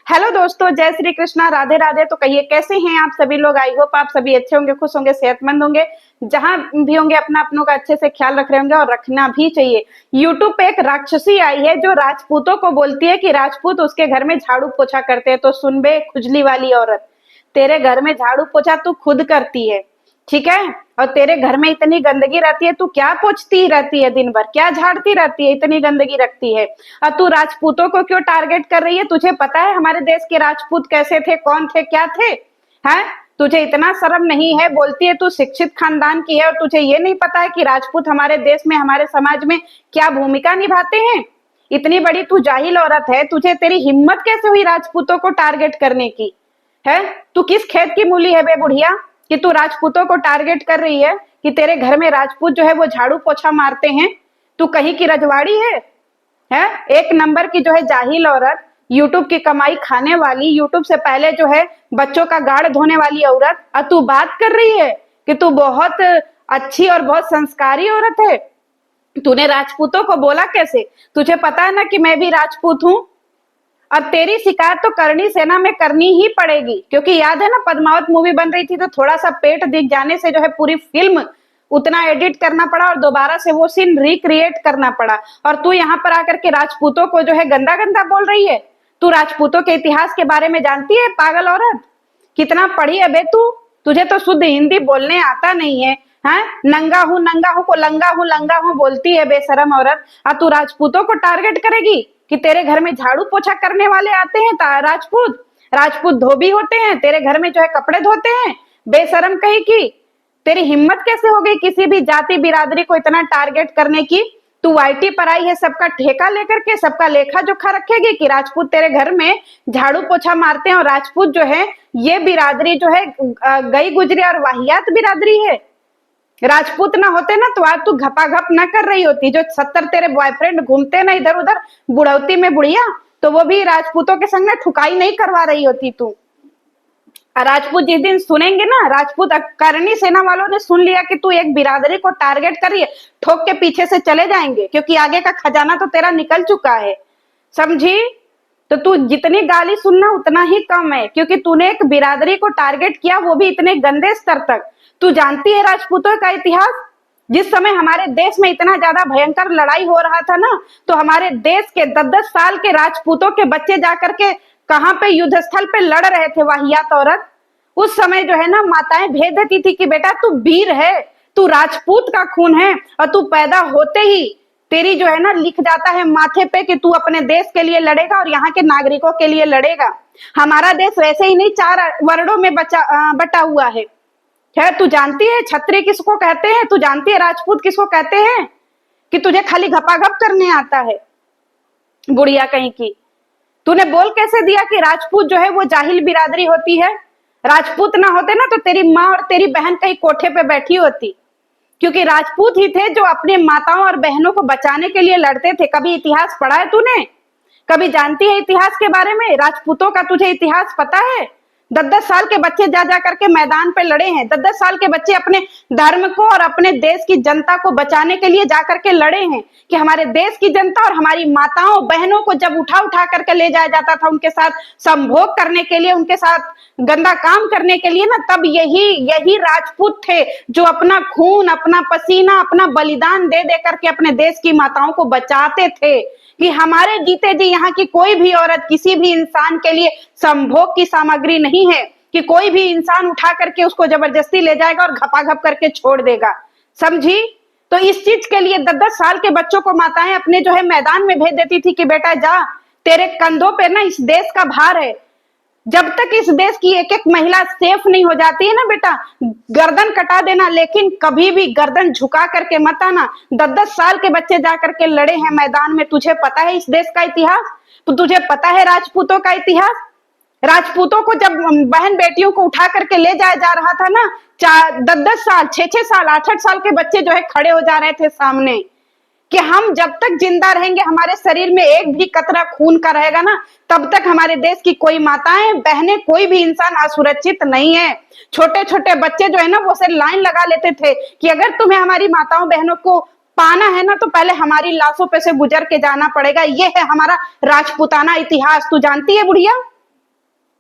Hello दोस्तों, जय श्री कृष्णा, राधे राधे। तो कहिए कैसे हैं आप सभी लोग। आई होप आप सभी अच्छे होंगे, खुश होंगे, सेहतमंद होंगे। जहां भी होंगे अपना अपनों का अच्छे से ख्याल रख रहे होंगे और रखना भी चाहिए। यूट्यूब पे एक राक्षसी आई है जो राजपूतों को बोलती है कि राजपूत उसके घर में झाड़ू पोछा करते हैं। तो सुन बे खुजली वाली औरत, तेरे घर में झाड़ू पोछा तू खुद करती है, ठीक है। और तेरे घर में इतनी गंदगी रहती है, तू क्या पोछती रहती है दिन भर, क्या झाड़ती रहती है, इतनी गंदगी रखती है। और तू राजपूतों को क्यों टारगेट कर रही है। तुझे पता है हमारे देश के राजपूत कैसे थे, कौन थे, क्या थे। हैं, तुझे इतना शर्म नहीं है। बोलती है तू शिक्षित खानदान की है और तुझे ये नहीं पता है कि राजपूत हमारे देश में, हमारे समाज में क्या भूमिका निभाते हैं। इतनी बड़ी तू जाहिल औरत है, तुझे तेरी हिम्मत कैसे हुई राजपूतों को टारगेट करने की। है, तू किस खेत की मूली है बे बुढ़िया कि तू राजपूतों को टारगेट कर रही है कि तेरे घर में राजपूत जो है वो झाड़ू पोछा मारते हैं। तू कहीं की रजवाड़ी है। एक नंबर की जो है जाहिल औरत, यूट्यूब की कमाई खाने वाली, यूट्यूब से पहले जो है बच्चों का गाड़ धोने वाली औरत। और तू बात कर रही है कि तू बहुत अच्छी और बहुत संस्कारी औरत है। तूने राजपूतों को बोला कैसे। तुझे पता है ना कि मैं भी राजपूत हूं। और तेरी शिकायत तो करनी सेना में करनी ही पड़ेगी, क्योंकि याद है ना पद्मावत मूवी बन रही थी तो थोड़ा सा पेट दिख जाने से जो है पूरी फिल्म उतना एडिट करना पड़ा और दोबारा से वो सीन रिक्रिएट करना पड़ा। और तू यहाँ पर आकर के राजपूतों को जो है गंदा गंदा बोल रही है। तू राजपूतों के इतिहास के बारे में जानती है पागल औरत। कितना पढ़ी है बे तू। तुझे तो शुद्ध हिंदी बोलने आता नहीं है। हैं, नंगा हूं को लंगा हूं बोलती है बेशरम औरत। और तू राजपूतों को टारगेट करेगी कि तेरे घर में झाड़ू पोछा करने वाले आते हैं राजपूत। राजपूत धोबी होते हैं, तेरे घर में जो है कपड़े धोते हैं। बेशरम कही की, तेरी हिम्मत कैसे हो गई किसी भी जाति बिरादरी को इतना टारगेट करने की। तू आईटी पर आई है, सबका ठेका लेकर के सबका लेखा जोखा रखेगी कि राजपूत तेरे घर में झाड़ू पोछा मारते हैं। और राजपूत जो है ये बिरादरी जो है गई गुजरी और वाहियात बिरादरी है। राजपूत ना होते ना तो आज तू घपाघप ना कर रही होती। जो 70 तेरे बॉयफ्रेंड घूमते ना इधर उधर बुढ़ौती में बुढ़िया, तो वो भी राजपूतों के संग में ठुकाई नहीं करवा रही होती तू। राजपूत जिस दिन सुनेंगे ना, राजपूत करनी सेना वालों ने सुन लिया कि तू एक बिरादरी को टारगेट कर रही है, ठोक के पीछे से चले जाएंगे, क्योंकि आगे का खजाना तो तेरा निकल चुका है, समझी। तो तू जितनी गाली सुनना उतना ही कम है, क्योंकि तूने एक बिरादरी को टारगेट किया, वो भी इतने गंदे स्तर तक। तू जानती है राजपूतों का इतिहास। जिस समय हमारे देश में इतना ज्यादा भयंकर लड़ाई हो रहा था ना, तो हमारे देश के 10-10 साल के राजपूतों के बच्चे जाकर के कहां पे युद्ध स्थल पे लड़ रहे थे वाहियात औरत। उस समय जो है ना माताएं भेज देती थी कि बेटा तू वीर है, तू राजपूत का खून है। और तू पैदा होते ही तेरी जो है ना लिख जाता है माथे पे कि तू अपने देश के लिए लड़ेगा और यहाँ के नागरिकों के लिए लड़ेगा। हमारा देश वैसे ही नहीं 4 वर्णों में बटा हुआ है। खैर, तू जानती है छत्री किसको कहते हैं, तू जानती है राजपूत किसको कहते हैं, कि तुझे खाली घपाघप करने आता है बुढ़िया कहीं की। तूने बोल कैसे दिया कि राजपूत जो है वो जाहिल बिरादरी होती है। राजपूत ना होते ना तो तेरी माँ और तेरी बहन कहीं कोठे पे बैठी होती, क्योंकि राजपूत ही थे जो अपने माताओं और बहनों को बचाने के लिए लड़ते थे। कभी इतिहास पढ़ा है तूने, कभी जानती है इतिहास के बारे में। राजपूतों का तुझे इतिहास पता है। 10-10 साल के बच्चे जा जा करके मैदान पे लड़े हैं। 10-10 साल के बच्चे अपने धर्म को और अपने देश की जनता को बचाने के लिए जा करके लड़े हैं, कि हमारे देश की जनता और हमारी माताओं बहनों को जब उठा उठा करके ले जाया जाता था उनके साथ संभोग करने के लिए, उनके साथ गंदा काम करने के लिए ना, तब यही राजपूत थे जो अपना खून, अपना पसीना, अपना बलिदान दे दे करके अपने देश की माताओं को बचाते थे, कि हमारे जीते जी यहाँ की कोई भी औरत किसी भी इंसान के लिए संभोग की सामग्री नहीं है, कि कोई भी इंसान उठा करके उसको जबरदस्ती ले जाएगा और घपाघप करके छोड़ देगा, समझी। तो इस चीज के लिए 10-10 साल के बच्चों को माताएं अपने जो है मैदान में भेज देती थी कि बेटा जा, तेरे कंधों पे ना इस देश का भार है। जब तक इस देश की एक एक महिला सेफ नहीं हो जाती है ना बेटा, गर्दन कटा देना, लेकिन कभी भी गर्दन झुका करके मत आना। 10-10 साल के बच्चे जा करके लड़े हैं मैदान में। तुझे पता है इस देश का इतिहास, तो तुझे पता है राजपूतों का इतिहास। राजपूतों को जब बहन बेटियों को उठा करके ले जाया जा रहा था ना, 10-10 साल, 6-6 साल, 8-8 साल के बच्चे जो है खड़े हो जा रहे थे सामने, कि हम जब तक जिंदा रहेंगे, हमारे शरीर में एक भी कतरा खून का रहेगा ना, तब तक हमारे देश की कोई माताएं बहनें कोई भी इंसान असुरक्षित नहीं है। छोटे छोटे बच्चे जो है ना वो से लाइन लगा लेते थे कि अगर तुम्हें हमारी माताओं बहनों को पाना है ना तो पहले हमारी लाशों पे से गुजर के जाना पड़ेगा। ये है हमारा राजपूताना इतिहास। तू जानती है बुढ़िया।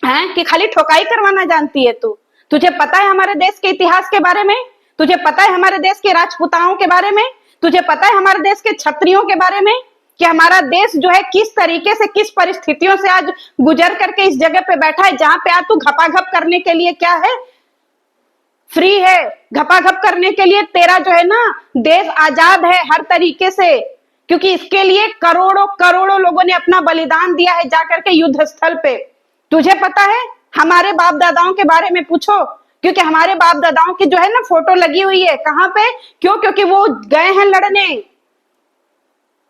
हैं कि खाली ठोकाई करवाना जानती है तू? तुझे पता है हमारे देश के इतिहास के बारे में? तुझे पता है हमारे देश के राजपूताओं के बारे में? तुझे पता है हमारे देश के क्षत्रियों के बारे में कि हमारा देश जो है किस तरीके से, किस परिस्थितियों से आज गुजर करके इस जगह पे बैठा है जहां पे आज तू घपाघप करने के लिए क्या है, फ्री है। घपाघप करने के लिए तेरा जो है ना देश आजाद है हर तरीके से, क्योंकि इसके लिए करोड़ों करोड़ों लोगों ने अपना बलिदान दिया है जाकर के युद्ध स्थल पे। तुझे पता है हमारे बाप दादाओं के बारे में पूछो, क्योंकि हमारे बाप दादाओं की जो है ना फोटो लगी हुई है। कहां पे? क्यों? क्योंकि वो गए हैं लड़ने।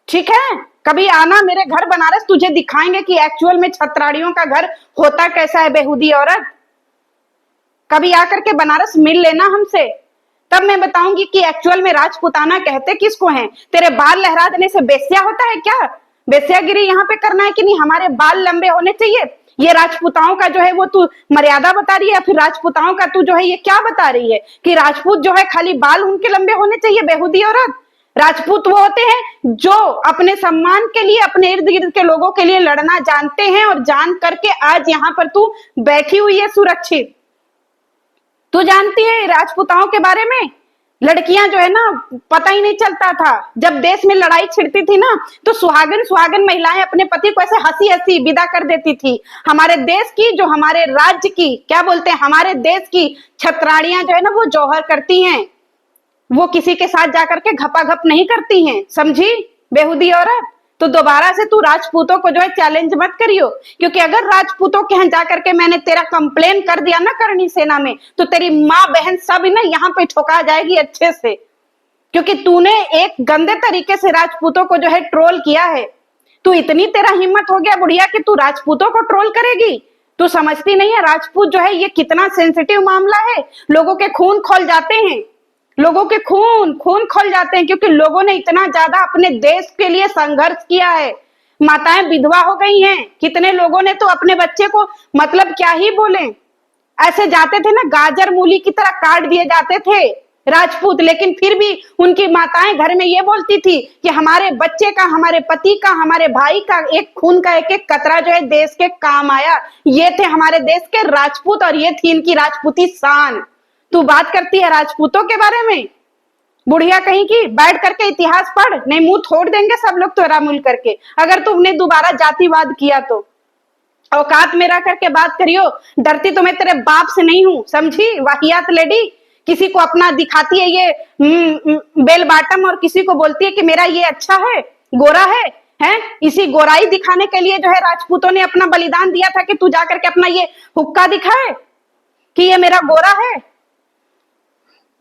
ठीक है, कभी आना मेरे घर बनारस, तुझे दिखाएंगे कि एक्चुअल में छत्राड़ियों का घर होता कैसा है बेहुदी औरत। कभी आकर के बनारस मिल लेना हमसे, तब मैं बताऊंगी कि एक्चुअल में राजपूताना कहते किसको हैं। तेरे बाल लहरा देने से बेस्या होता है क्या? बेस्यागिरी यहाँ पे करना है कि नहीं? हमारे बाल लंबे होने चाहिए, ये राजपूताओं का जो है वो तू मर्यादा बता रही है, या फिर राजपूताओं का तू जो है ये क्या बता रही है कि राजपूत जो है खाली बाल उनके लंबे होने चाहिए? बेहुदी औरत, राजपूत वो होते हैं जो अपने सम्मान के लिए, अपने इर्द गिर्द के लोगों के लिए लड़ना जानते हैं, और जान करके आज यहाँ पर तू बैठी हुई है सुरक्षित। तू जानती है राजपूताओं के बारे में? लड़कियां जो है ना, पता ही नहीं चलता था जब देश में लड़ाई छिड़ती थी ना, तो सुहागन सुहागन महिलाएं अपने पति को ऐसे हंसी हंसी विदा कर देती थी। हमारे देश की, जो हमारे राज्य की, क्या बोलते हैं, हमारे देश की छत्राड़ियां जो है ना वो जौहर करती हैं, वो किसी के साथ जाकर के घपाघप नहीं करती हैं, समझी बेहुदी औरत? तो दोबारा से तू राजपूतों को जो है चैलेंज मत करियो, क्योंकि अगर राजपूतों के यहाँ जाकर के मैंने तेरा कंप्लेन कर दिया ना करणी सेना में, तो तेरी माँ बहन सब ना यहाँ पे ठोका जाएगी अच्छे से, क्योंकि तूने एक गंदे तरीके से राजपूतों को जो है ट्रोल किया है। तू इतनी तेरा हिम्मत हो गया बुढ़िया कि तू राजपूतों को ट्रोल करेगी? तू समझती नहीं है राजपूत जो है ये कितना सेंसिटिव मामला है। लोगों के खून खौल जाते हैं, लोगों के खून खोल जाते हैं, क्योंकि लोगों ने इतना ज्यादा अपने देश के लिए संघर्ष किया है। माताएं विधवा हो गई हैं, कितने लोगों ने तो अपने बच्चे को, मतलब क्या ही बोले, ऐसे जाते थे ना गाजर मूली की तरह काट दिए जाते थे राजपूत, लेकिन फिर भी उनकी माताएं घर में ये बोलती थी कि हमारे बच्चे का, हमारे पति का, हमारे भाई का एक खून का एक एक कतरा जो है देश के काम आया। ये थे हमारे देश के राजपूत, और ये थी इनकी राजपूती शान। तू बात करती है राजपूतों के बारे में? बुढ़िया कहीं की, बैठ करके इतिहास पढ़, नहीं मुंह तोड़ देंगे सब लोग तो रामुल करके, अगर तुमने दोबारा जातिवाद किया तो। औकात में रह करके बात करियो, डरती तो मैं तेरे बाप से नहीं हूं, समझी वाहियात लेडी? किसी को अपना दिखाती है ये बेल बाटम, और किसी को बोलती है कि मेरा ये अच्छा है, गोरा है। इसी गोराई दिखाने के लिए जो है राजपूतों ने अपना बलिदान दिया था कि तू जाकर के अपना ये हुक्का दिखाए कि ये मेरा गोरा है।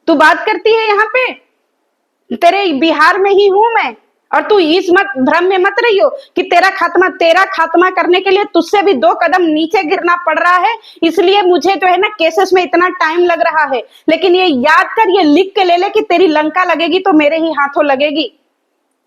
तू बात करती है यहाँ पे, तेरे बिहार में ही हूं मैं, और तू इस मत भ्रम में मत रहियो कि तेरा खात्मा करने के लिए तुझसे भी 2 कदम नीचे गिरना पड़ रहा है, इसलिए मुझे जो है ना केसेस में इतना टाइम लग रहा है। लेकिन ये याद कर, ये लिख के ले ले कि तेरी लंका लगेगी तो मेरे ही हाथों लगेगी,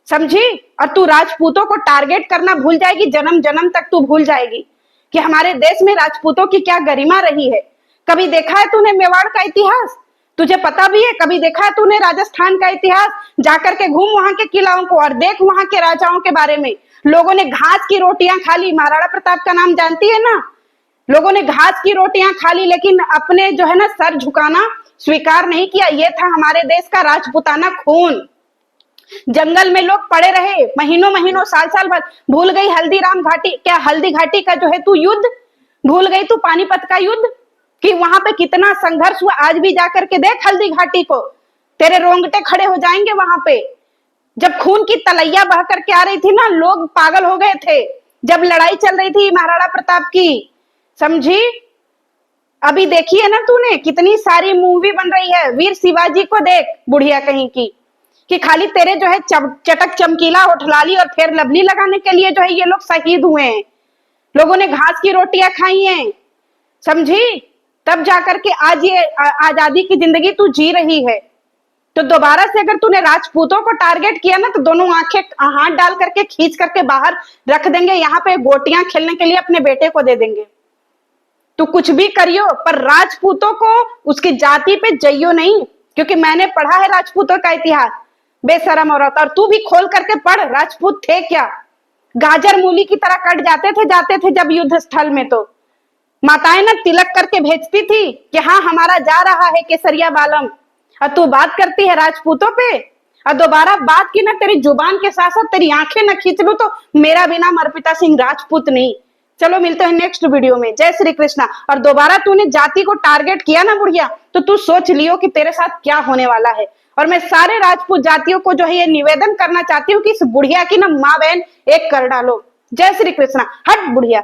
समझी? और तू राजपूतों को टारगेट करना भूल जाएगी, जन्म जन्म तक तू भूल जाएगी कि हमारे देश में राजपूतों की क्या गरिमा रही है। कभी देखा है तूने मेवाड़ का इतिहास? तुझे पता भी है? कभी देखा है तूने राजस्थान का इतिहास? जाकर के घूम वहां के किलाओं को और देख वहां के राजाओं के बारे में। लोगों ने घास की रोटियां खा ली, महाराणा प्रताप का नाम जानती है ना? लोगों ने घास की रोटियां खा ली, लेकिन अपने जो है ना सर झुकाना स्वीकार नहीं किया। ये था हमारे देश का राजपूताना खून। जंगल में लोग पड़े रहे महीनों महीनों, साल साल भर। भूल गई हल्दीराम घाटी, क्या हल्दी घाटी का जो है तू युद्ध भूल गई? तू पानीपत का युद्ध, कि वहां पे कितना संघर्ष हुआ। आज भी जाकर के देख हल्दी घाटी को, तेरे रोंगटे खड़े हो जाएंगे वहां पे। जब खून की तलैया बह करके आ रही थी ना, लोग पागल हो गए थे जब लड़ाई चल रही थी महाराणा प्रताप की, समझी? अभी देखी है ना तूने, कितनी सारी मूवी बन रही है। वीर शिवाजी को देख बुढ़िया कहीं की, कि खाली तेरे जो है चटक चमकीला होठलाली और फेर लवली लगाने के लिए जो है ये लोग शहीद हुए हैं। लोगों ने घास की रोटियां खाई हैं, समझी? तब जाकर के आज ये आजादी की जिंदगी तू जी रही है। तो दोबारा से अगर तूने राजपूतों को टारगेट किया ना, तो दोनों आंखें हाथ डाल करके खींच करके बाहर रख देंगे, यहाँ पे गोटियां खेलने के लिए अपने बेटे को दे देंगे। तू कुछ भी करियो, पर राजपूतों को उसकी जाति पे जइयो नहीं, क्योंकि मैंने पढ़ा है राजपूतों का इतिहास, बेशरम औरत। और तू भी खोल करके पढ़, राजपूत थे क्या? गाजर मूली की तरह कट जाते थे जब युद्ध स्थल में। तो माताएं ना तिलक करके भेजती थी कि हाँ हमारा जा रहा है केसरिया बालम, और तू बात करती है राजपूतों पे। और दोबारा बात की ना, तेरी जुबान के साथ साथ तेरी आंखें ना खींच लूं तो मेरा भी नाम अर्पिता सिंह राजपूत नहीं। चलो मिलते हैं नेक्स्ट वीडियो में। जय श्री कृष्णा। और दोबारा तूने जाति को टारगेट किया ना बुढ़िया, तो तू सोच लियो कि तेरे साथ क्या होने वाला है। और मैं सारे राजपूत जातियों को जो है ये निवेदन करना चाहती हूँ कि इस बुढ़िया की ना माँ बहन एक कर डालो। जय श्री कृष्णा। हट बुढ़िया।